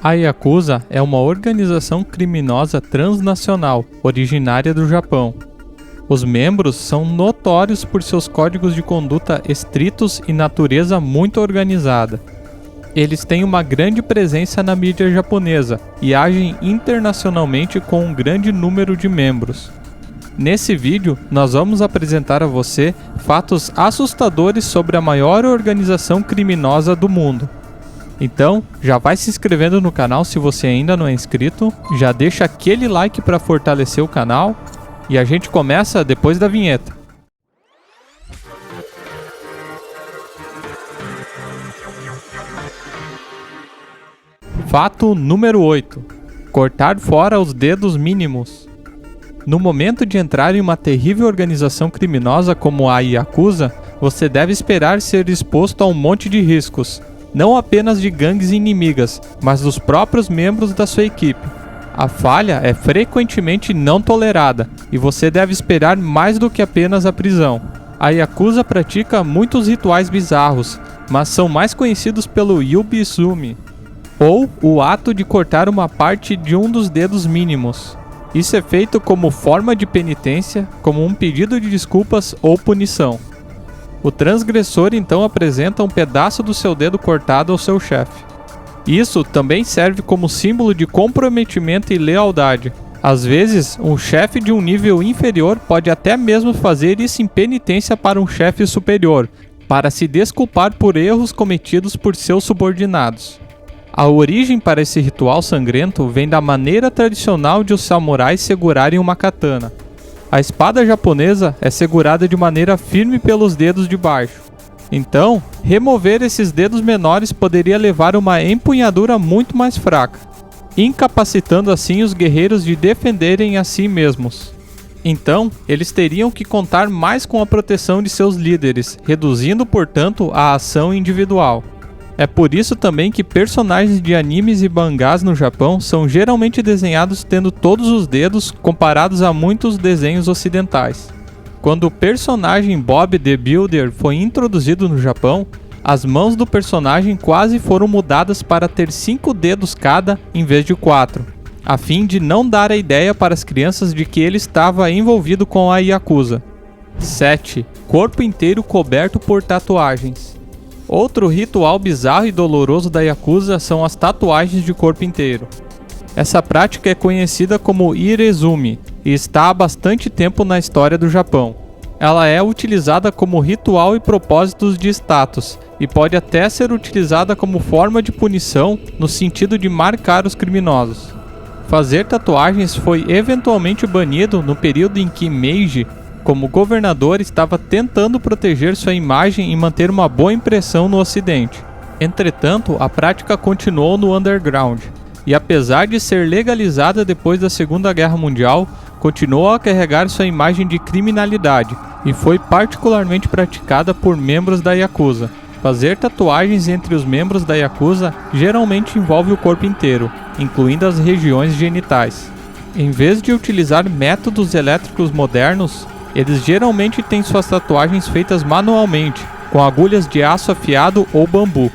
A Yakuza é uma organização criminosa transnacional, originária do Japão. Os membros são notórios por seus códigos de conduta estritos e natureza muito organizada. Eles têm uma grande presença na mídia japonesa e agem internacionalmente com um grande número de membros. Nesse vídeo, nós vamos apresentar a você fatos assustadores sobre a maior organização criminosa do mundo. Então, já vai se inscrevendo no canal se você ainda não é inscrito, já deixa aquele like para fortalecer o canal e a gente começa depois da vinheta. Fato número 8. Cortar fora os dedos mínimos. No momento de entrar em uma terrível organização criminosa como a Yakuza, você deve esperar ser exposto a um monte de riscos, não apenas de gangues inimigas, mas dos próprios membros da sua equipe. A falha é frequentemente não tolerada, e você deve esperar mais do que apenas a prisão. A Yakuza pratica muitos rituais bizarros, mas são mais conhecidos pelo Yubizumi, ou o ato de cortar uma parte de um dos dedos mínimos. Isso é feito como forma de penitência, como um pedido de desculpas ou punição. O transgressor então apresenta um pedaço do seu dedo cortado ao seu chefe. Isso também serve como símbolo de comprometimento e lealdade. Às vezes, um chefe de um nível inferior pode até mesmo fazer isso em penitência para um chefe superior, para se desculpar por erros cometidos por seus subordinados. A origem para esse ritual sangrento vem da maneira tradicional de os samurais segurarem uma katana. A espada japonesa é segurada de maneira firme pelos dedos de baixo. Então, remover esses dedos menores poderia levar a uma empunhadura muito mais fraca, incapacitando assim os guerreiros de defenderem a si mesmos. Então, eles teriam que contar mais com a proteção de seus líderes, reduzindo, portanto, a ação individual. É por isso também que personagens de animes e mangás no Japão são geralmente desenhados tendo todos os dedos comparados a muitos desenhos ocidentais. Quando o personagem Bob the Builder foi introduzido no Japão, as mãos do personagem quase foram mudadas para ter 5 dedos cada em vez de 4, a fim de não dar a ideia para as crianças de que ele estava envolvido com a Yakuza. 7. Corpo inteiro coberto por tatuagens. Outro ritual bizarro e doloroso da Yakuza são as tatuagens de corpo inteiro. Essa prática é conhecida como Irezumi e está há bastante tempo na história do Japão. Ela é utilizada como ritual e propósitos de status e pode até ser utilizada como forma de punição no sentido de marcar os criminosos. Fazer tatuagens foi eventualmente banido no período em que Meiji, como governador, estava tentando proteger sua imagem e manter uma boa impressão no Ocidente. Entretanto, a prática continuou no underground, e apesar de ser legalizada depois da Segunda Guerra Mundial, continuou a carregar sua imagem de criminalidade, e foi particularmente praticada por membros da Yakuza. Fazer tatuagens entre os membros da Yakuza geralmente envolve o corpo inteiro, incluindo as regiões genitais. Em vez de utilizar métodos elétricos modernos, eles geralmente têm suas tatuagens feitas manualmente, com agulhas de aço afiado ou bambu.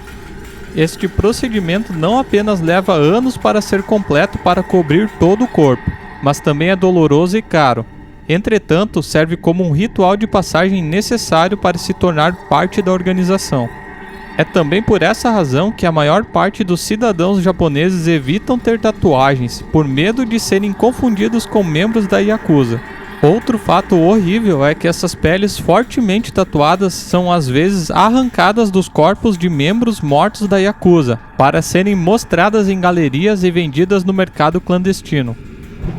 Este procedimento não apenas leva anos para ser completo para cobrir todo o corpo, mas também é doloroso e caro. Entretanto, serve como um ritual de passagem necessário para se tornar parte da organização. É também por essa razão que a maior parte dos cidadãos japoneses evitam ter tatuagens, por medo de serem confundidos com membros da Yakuza. Outro fato horrível é que essas peles fortemente tatuadas são às vezes arrancadas dos corpos de membros mortos da Yakuza, para serem mostradas em galerias e vendidas no mercado clandestino.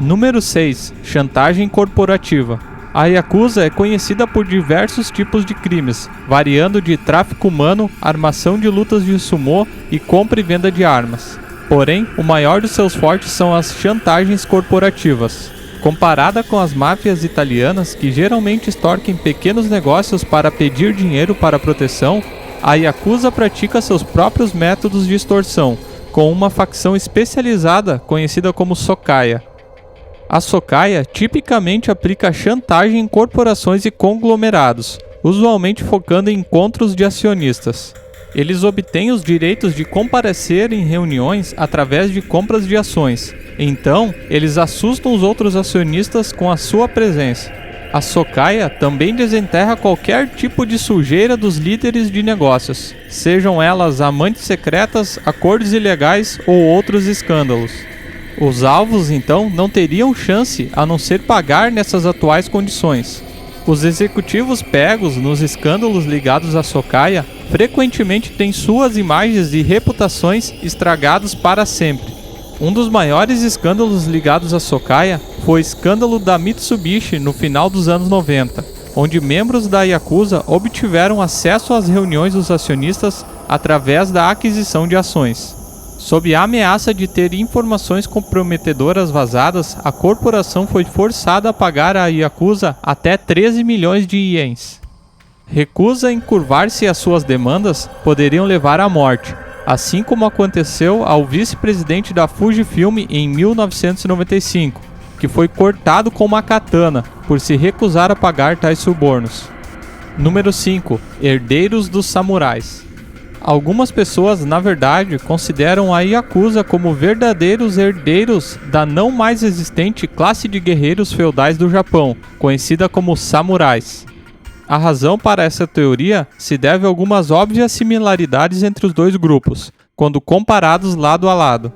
Número 6. Chantagem corporativa. A Yakuza é conhecida por diversos tipos de crimes, variando de tráfico humano, armação de lutas de sumô e compra e venda de armas. Porém, o maior dos seus fortes são as chantagens corporativas. Comparada com as máfias italianas, que geralmente extorquem pequenos negócios para pedir dinheiro para proteção, a Yakuza pratica seus próprios métodos de extorsão, com uma facção especializada conhecida como Sokaia. A Sokaia tipicamente aplica chantagem em corporações e conglomerados, usualmente focando em encontros de acionistas. Eles obtêm os direitos de comparecer em reuniões através de compras de ações. Então, eles assustam os outros acionistas com a sua presença. A Socaia também desenterra qualquer tipo de sujeira dos líderes de negócios, sejam elas amantes secretas, acordos ilegais ou outros escândalos. Os alvos, então, não teriam chance a não ser pagar nessas atuais condições. Os executivos pegos nos escândalos ligados à Socaia frequentemente têm suas imagens e reputações estragadas para sempre. Um dos maiores escândalos ligados à Socaia foi o escândalo da Mitsubishi no final dos anos 90, onde membros da Yakuza obtiveram acesso às reuniões dos acionistas através da aquisição de ações. Sob a ameaça de ter informações comprometedoras vazadas, a corporação foi forçada a pagar à Yakuza até 13 milhões de ienes. Recusa em curvar-se às suas demandas poderiam levar à morte, assim como aconteceu ao vice-presidente da Fujifilm em 1995, que foi cortado com uma katana por se recusar a pagar tais subornos. Número 5. Herdeiros dos samurais. Algumas pessoas, na verdade, consideram a Yakuza como verdadeiros herdeiros da não mais existente classe de guerreiros feudais do Japão, conhecida como samurais. A razão para essa teoria se deve a algumas óbvias similaridades entre os dois grupos, quando comparados lado a lado.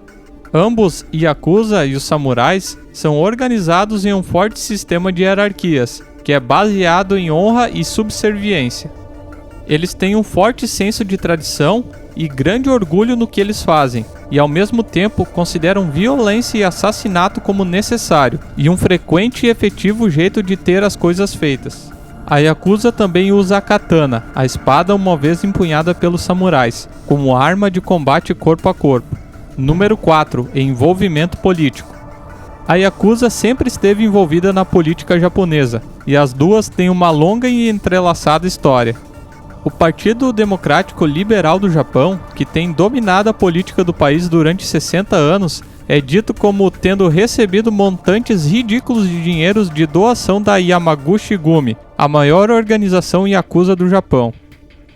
Ambos, Yakuza e os samurais, são organizados em um forte sistema de hierarquias, que é baseado em honra e subserviência. Eles têm um forte senso de tradição e grande orgulho no que eles fazem, e ao mesmo tempo consideram violência e assassinato como necessário, e um frequente e efetivo jeito de ter as coisas feitas. A Yakuza também usa a katana, a espada uma vez empunhada pelos samurais, como arma de combate corpo a corpo. Número 4. Envolvimento político. A Yakuza sempre esteve envolvida na política japonesa, e as duas têm uma longa e entrelaçada história. O Partido Democrático Liberal do Japão, que tem dominado a política do país durante 60 anos, é dito como tendo recebido montantes ridículos de dinheiros de doação da Yamaguchi Gumi, a maior organização Yakuza do Japão.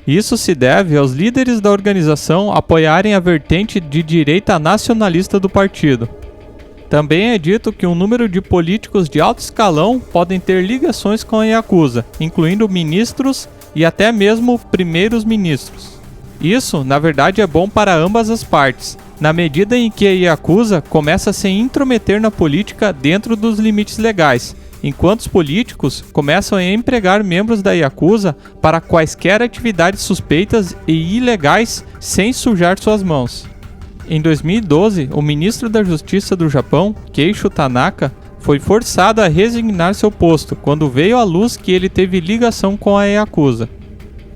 Isso se deve aos líderes da organização apoiarem a vertente de direita nacionalista do partido. Também é dito que um número de políticos de alto escalão podem ter ligações com a Yakuza, incluindo ministros e até mesmo primeiros ministros. Isso, na verdade, é bom para ambas as partes, na medida em que a Yakuza começa a se intrometer na política dentro dos limites legais, enquanto os políticos começam a empregar membros da Yakuza para quaisquer atividades suspeitas e ilegais sem sujar suas mãos. Em 2012, o ministro da Justiça do Japão, Keisho Tanaka, foi forçado a resignar seu posto quando veio à luz que ele teve ligação com a Yakuza.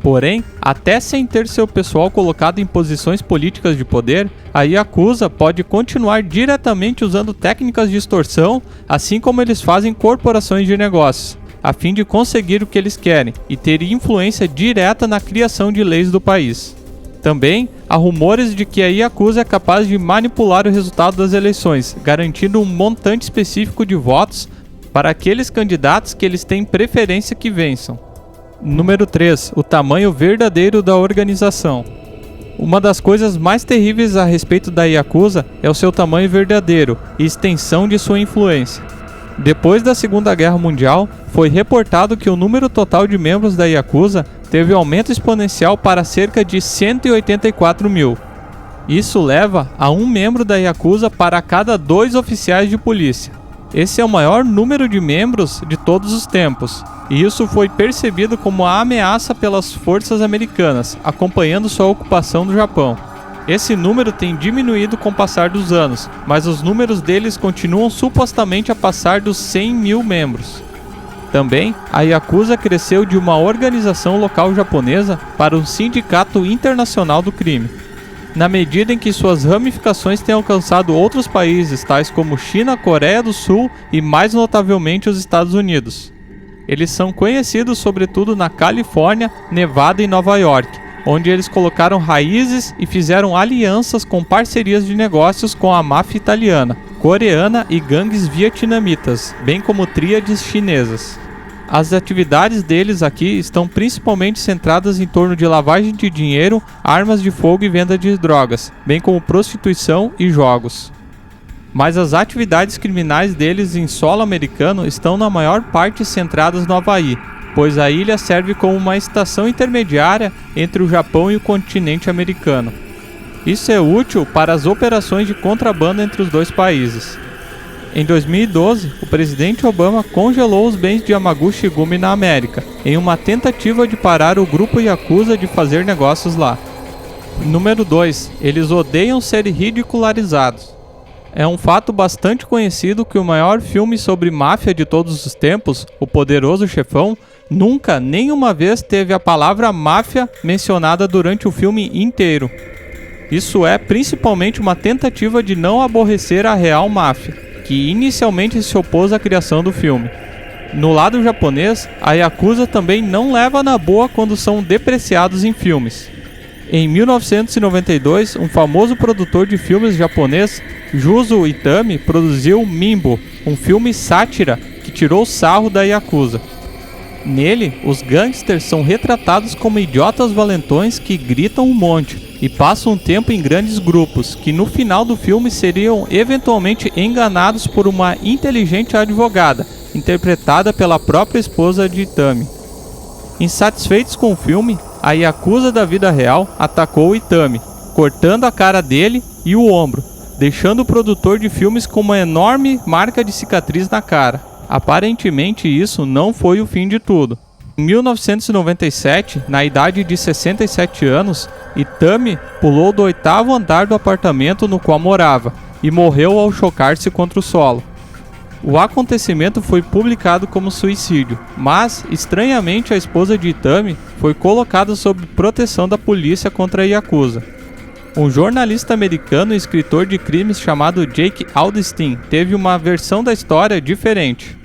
Porém, até sem ter seu pessoal colocado em posições políticas de poder, a Yakuza pode continuar diretamente usando técnicas de extorsão, assim como eles fazem corporações de negócios, a fim de conseguir o que eles querem e ter influência direta na criação de leis do país. Também, há rumores de que a Yakuza é capaz de manipular o resultado das eleições, garantindo um montante específico de votos para aqueles candidatos que eles têm preferência que vençam. Número 3. O tamanho verdadeiro da organização. Uma das coisas mais terríveis a respeito da Yakuza é o seu tamanho verdadeiro e extensão de sua influência. Depois da Segunda Guerra Mundial, foi reportado que o número total de membros da Yakuza teve aumento exponencial para cerca de 184 mil. Isso leva a um membro da Yakuza para cada 2 oficiais de polícia. Esse é o maior número de membros de todos os tempos, e isso foi percebido como uma ameaça pelas forças americanas, acompanhando sua ocupação do Japão. Esse número tem diminuído com o passar dos anos, mas os números deles continuam supostamente a passar dos 100 mil membros. Também, a Yakuza cresceu de uma organização local japonesa para um sindicato internacional do crime. Na medida em que suas ramificações têm alcançado outros países, tais como China, Coreia do Sul e mais notavelmente os Estados Unidos. Eles são conhecidos sobretudo na Califórnia, Nevada e Nova York, onde eles colocaram raízes e fizeram alianças com parcerias de negócios com a máfia italiana, coreana e gangues vietnamitas, bem como tríades chinesas. As atividades deles aqui estão principalmente centradas em torno de lavagem de dinheiro, armas de fogo e venda de drogas, bem como prostituição e jogos. Mas as atividades criminais deles em solo americano estão na maior parte centradas no Havaí, pois a ilha serve como uma estação intermediária entre o Japão e o continente americano. Isso é útil para as operações de contrabando entre os dois países. Em 2012, o presidente Obama congelou os bens de Yamaguchi-gumi na América, em uma tentativa de parar o grupo Yakuza de fazer negócios lá. Número 2. Eles odeiam ser ridicularizados. É um fato bastante conhecido que o maior filme sobre máfia de todos os tempos, O Poderoso Chefão, nunca, nenhuma vez teve a palavra máfia mencionada durante o filme inteiro. Isso é principalmente uma tentativa de não aborrecer a real máfia, que inicialmente se opôs à criação do filme. No lado japonês, a Yakuza também não leva na boa quando são depreciados em filmes. Em 1992, um famoso produtor de filmes japonês, Juzo Itami, produziu Mimbo, um filme sátira que tirou sarro da Yakuza. Nele, os gangsters são retratados como idiotas valentões que gritam um monte e passam um tempo em grandes grupos, que no final do filme seriam eventualmente enganados por uma inteligente advogada, interpretada pela própria esposa de Itami. Insatisfeitos com o filme, a Yakuza da vida real atacou Itami, cortando a cara dele e o ombro, deixando o produtor de filmes com uma enorme marca de cicatriz na cara. Aparentemente isso não foi o fim de tudo. Em 1997, na idade de 67 anos, Itami pulou do 8º andar do apartamento no qual morava e morreu ao chocar-se contra o solo. O acontecimento foi publicado como suicídio, mas, estranhamente, a esposa de Itami foi colocada sob proteção da polícia contra a Yakuza. Um jornalista americano e escritor de crimes chamado Jake Aldenstein teve uma versão da história diferente.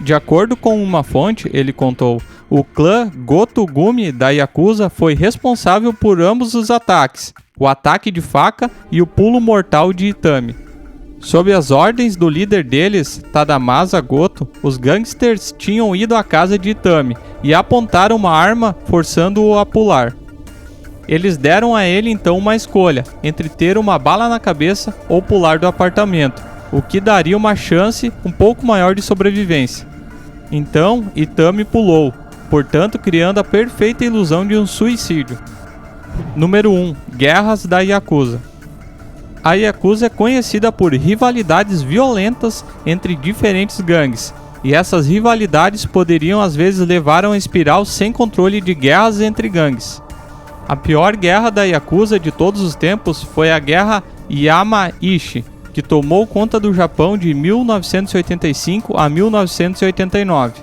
De acordo com uma fonte, ele contou: o clã Goto-gumi da Yakuza foi responsável por ambos os ataques, o ataque de faca e o pulo mortal de Itami. Sob as ordens do líder deles, Tadamasa Goto, os gangsters tinham ido à casa de Itami e apontaram uma arma, forçando-o a pular. Eles deram a ele então uma escolha, entre ter uma bala na cabeça ou pular do apartamento, o que daria uma chance um pouco maior de sobrevivência. Então, Itami pulou, portanto criando a perfeita ilusão de um suicídio. Número 1. Guerras da Yakuza. A Yakuza é conhecida por rivalidades violentas entre diferentes gangues, e essas rivalidades poderiam às vezes levar a uma espiral sem controle de guerras entre gangues. A pior guerra da Yakuza de todos os tempos foi a Guerra Yamaishi, que tomou conta do Japão de 1985 a 1989.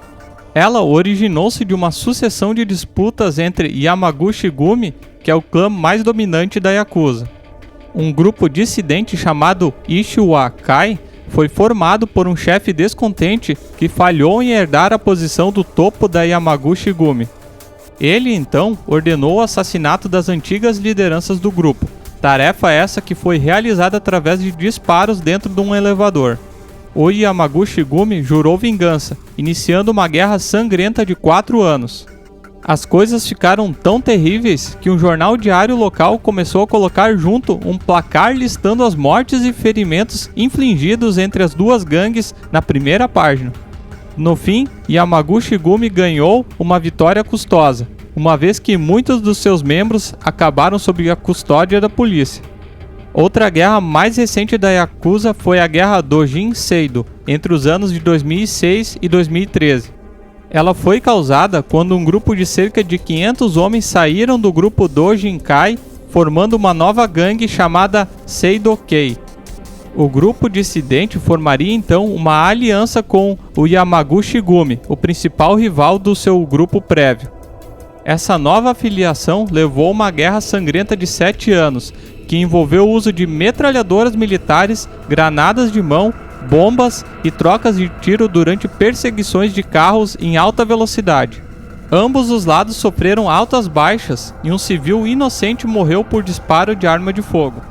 Ela originou-se de uma sucessão de disputas entre Yamaguchi-gumi, que é o clã mais dominante da Yakuza. Um grupo dissidente chamado Ishiwa-kai foi formado por um chefe descontente que falhou em herdar a posição do topo da Yamaguchi-gumi. Ele, então, ordenou o assassinato das antigas lideranças do grupo, tarefa essa que foi realizada através de disparos dentro de um elevador. O Yamaguchi-gumi jurou vingança, iniciando uma guerra sangrenta de 4 anos. As coisas ficaram tão terríveis que um jornal diário local começou a colocar junto um placar listando as mortes e ferimentos infligidos entre as duas gangues na primeira página. No fim, Yamaguchi-gumi ganhou uma vitória custosa, uma vez que muitos dos seus membros acabaram sob a custódia da polícia. Outra guerra mais recente da Yakuza foi a Guerra Dojin-Seido, entre os anos de 2006 e 2013. Ela foi causada quando um grupo de cerca de 500 homens saíram do grupo Dojin-kai, formando uma nova gangue chamada Seido-kei. O grupo dissidente formaria então uma aliança com o Yamaguchi-gumi, o principal rival do seu grupo prévio. Essa nova filiação levou a uma guerra sangrenta de 7 anos, que envolveu o uso de metralhadoras militares, granadas de mão, bombas e trocas de tiro durante perseguições de carros em alta velocidade. Ambos os lados sofreram altas baixas e um civil inocente morreu por disparo de arma de fogo.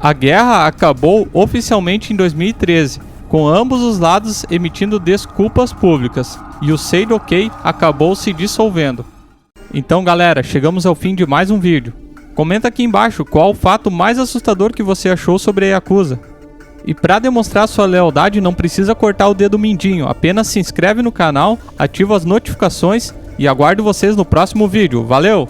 A guerra acabou oficialmente em 2013, com ambos os lados emitindo desculpas públicas, e o Say OK acabou se dissolvendo. Então galera, chegamos ao fim de mais um vídeo. Comenta aqui embaixo qual o fato mais assustador que você achou sobre a Yakuza. E para demonstrar sua lealdade não precisa cortar o dedo mindinho, apenas se inscreve no canal, ativa as notificações e aguardo vocês no próximo vídeo. Valeu!